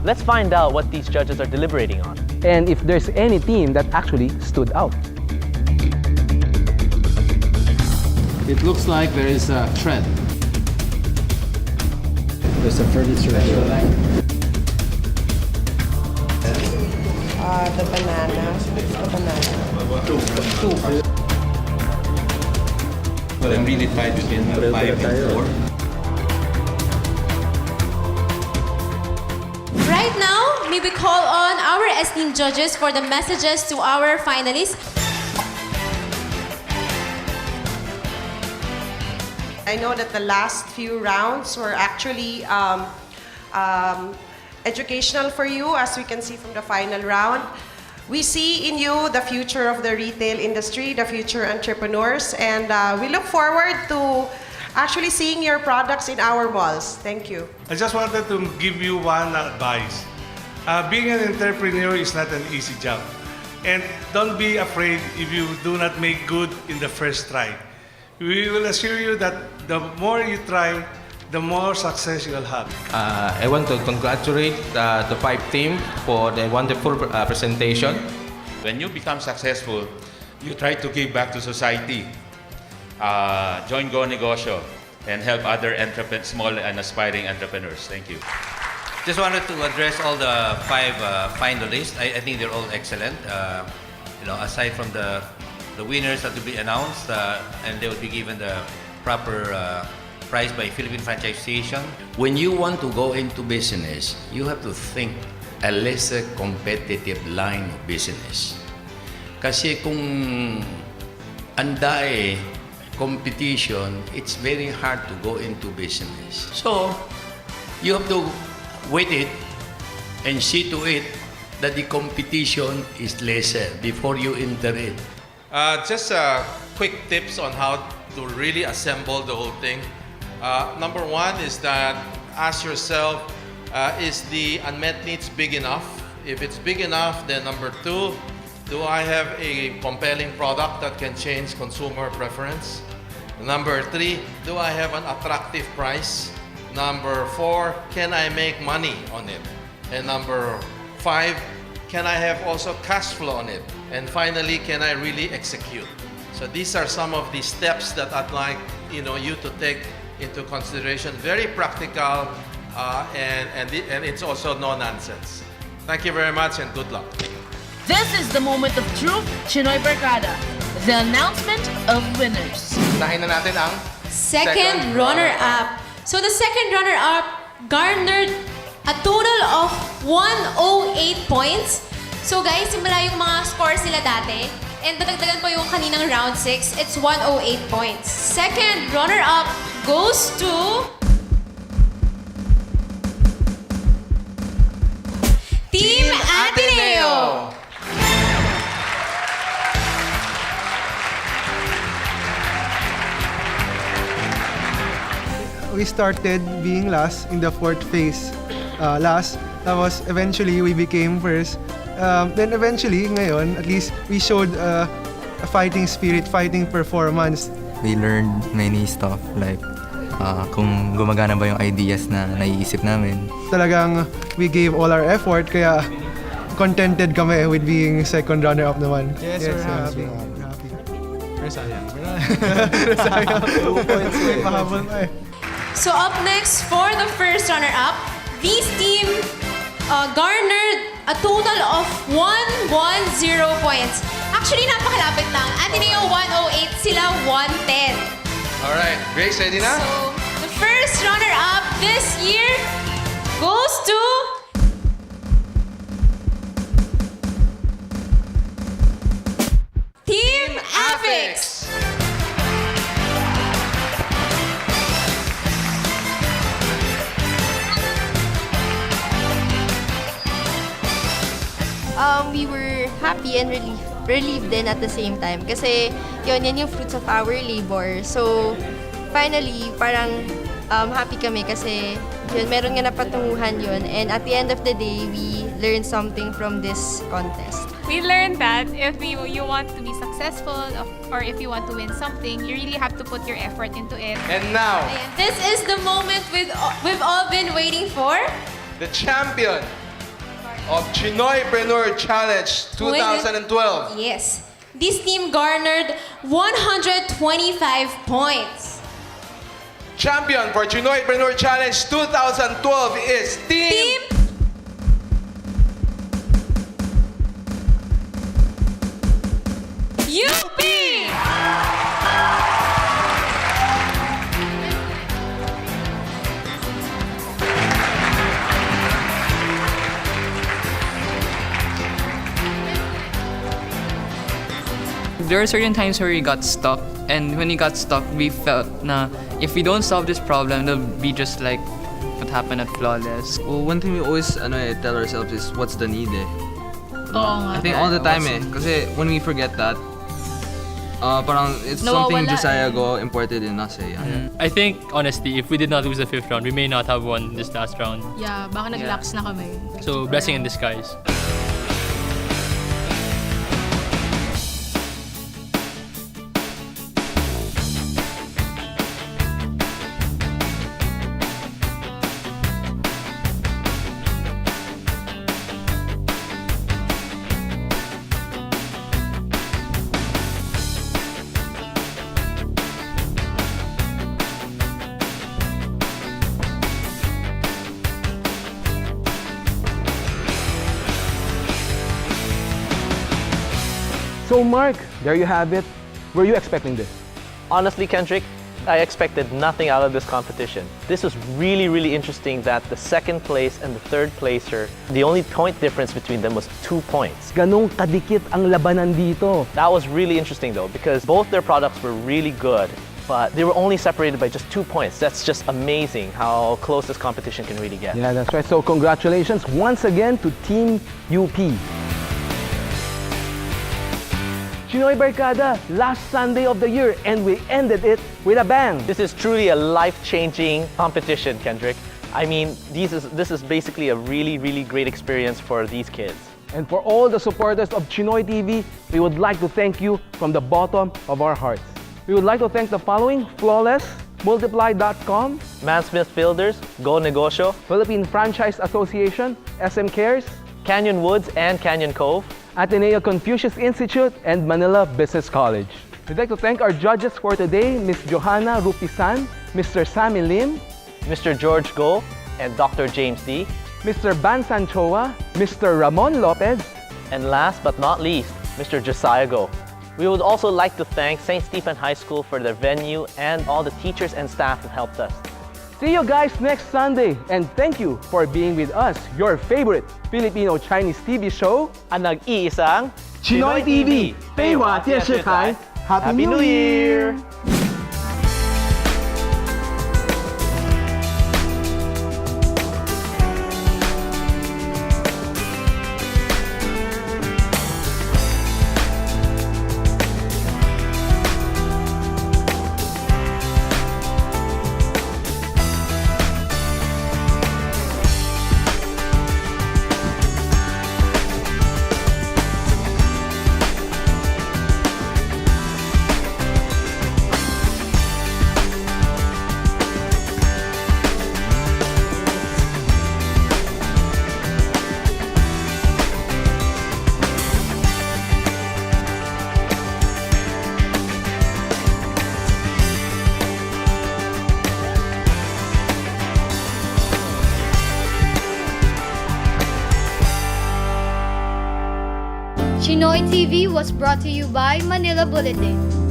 Let's find out what these judges are deliberating on. And if there's any team that actually stood out. It looks like there is a trend. There's a furniture line. The banana. The banana. Two. Well, I'm really tied between 5 and 4. Right now, may we call on our esteemed judges for the messages to our finalists. I know that the last few rounds were actually educational for you, as we can see from the final round. We see in you the future of the retail industry, the future entrepreneurs, and we look forward to actually seeing your products in our malls. Thank you. I just wanted to give you one advice. Being an entrepreneur is not an easy job. And don't be afraid if you do not make good in the first try. We will assure you that the more you try, the more success you'll have. I want to congratulate the 5 team for the wonderful presentation. When you become successful, you try to give back to society. Join Go Negosyo and help other small and aspiring entrepreneurs. Thank you. Just wanted to address all the 5 finalists. I think they're all excellent. Aside from the winners that will be announced, and they will be given the proper prize by Philippine Franchise Association. When you want to go into business, you have to think a lesser competitive line of business. Kasi kung anday competition, it's very hard to go into business. So, you have to wait it and see to it that the competition is lesser before you enter it. Just quick tips on how to really assemble the whole thing. Number 1 is that ask yourself, is the unmet needs big enough? If it's big enough, then number 2, do I have a compelling product that can change consumer preference? Number 3, do I have an attractive price? Number 4, can I make money on it? And number 5, can I have also cash flow on it? And finally, can I really execute? So these are some of the steps that I'd like you to take into consideration. Very practical, and it's also no nonsense. Thank you very much and good luck. This is the moment of truth, CHInoy Barkada. The announcement of winners. Unahin na natin ang Second runner-up. So the second runner-up garnered a total of 108 points. So guys, simula yung mga scores nila dati. And dadagdagan po yung kaninang round 6. It's 108 points. Second runner-up goes to Team Ateneo. We started being last in the 4th phase. Tapos eventually we became first. Then eventually, ngayon, at least we showed a fighting spirit, fighting performance. We learned many stuff like kung gumagana ba yung ideas na naiisip namin. Talagang we gave all our effort, kaya contented kami with being second runner-up naman. Yes, we're happy. We're happy. We're sayang. Sayang. 2 points eh. Mahabol pa eh. So up next for the first runner-up, this team garnered a total of 110 points. Actually, napakalapit lang. Ateneo 108, sila 110. Alright, Grace, ready na? So, the first runner-up this year goes to Team Affix. We were happy and relieved din at the same time. Kasi yan yung fruits of our labor. So, finally, parang happy kami kasi yun, meron nga napatunguhan yun. And at the end of the day, we learned something from this contest. We learned that if you want to be successful or if you want to win something, you really have to put your effort into it. And now, This is the moment we've all been waiting for. the champion of CHInoypreneur Challenge 2012. Yes. This team garnered 125 points. Champion for CHInoypreneur Challenge 2012 is Team UP! There are certain times where we got stuck, and when we got stuck, we felt na if we don't solve this problem, it'll be just like what happened at Flawless. Well, one thing we always tell ourselves is what's the need Oo nga. I think all the time kasi when we forget that, parang it's something Josiah Go imported in us I think, honestly, if we did not lose the 5th round, we may not have won this last round. Yeah, baka nag-lax na kami. So, blessing in disguise. So Mark, there you have it. Were you expecting this? Honestly, Kendrick, I expected nothing out of this competition. This was really, really interesting that the second place and the third placer, the only point difference between them was 2 points. Ganong kadikit ang labanan dito. That was really interesting though, because both their products were really good, but they were only separated by just 2 points. That's just amazing how close this competition can really get. Yeah, that's right. So congratulations once again to Team UP. Chinoy Barkada, last Sunday of the year, and we ended it with a bang. This is truly a life-changing competition, Kendrick. I mean, this is basically a really, really great experience for these kids. And for all the supporters of Chinoy TV, we would like to thank you from the bottom of our hearts. We would like to thank the following: Flawless, Multiply.com, Mansmith Builders, Go Negosyo, Philippine Franchise Association, SM Cares, Canyon Woods and Canyon Cove, Ateneo Confucius Institute, and Manila Business College. We'd like to thank our judges for today, Ms. Johanna Rupisan, Mr. Sammy Lim, Mr. George Go, and Dr. James D, Mr. Ban Sanchoa, Mr. Ramon Lopez, and last but not least, Mr. Josiah Go. We would also like to thank St. Stephen High School for their venue and all the teachers and staff who helped us. See you guys next Sunday, and thank you for being with us, your favorite Filipino-Chinese TV show, ang nag-iisang Chinoy TV, 废话电视台. Happy New Year! Chinoy TV was brought to you by Manila Bulletin.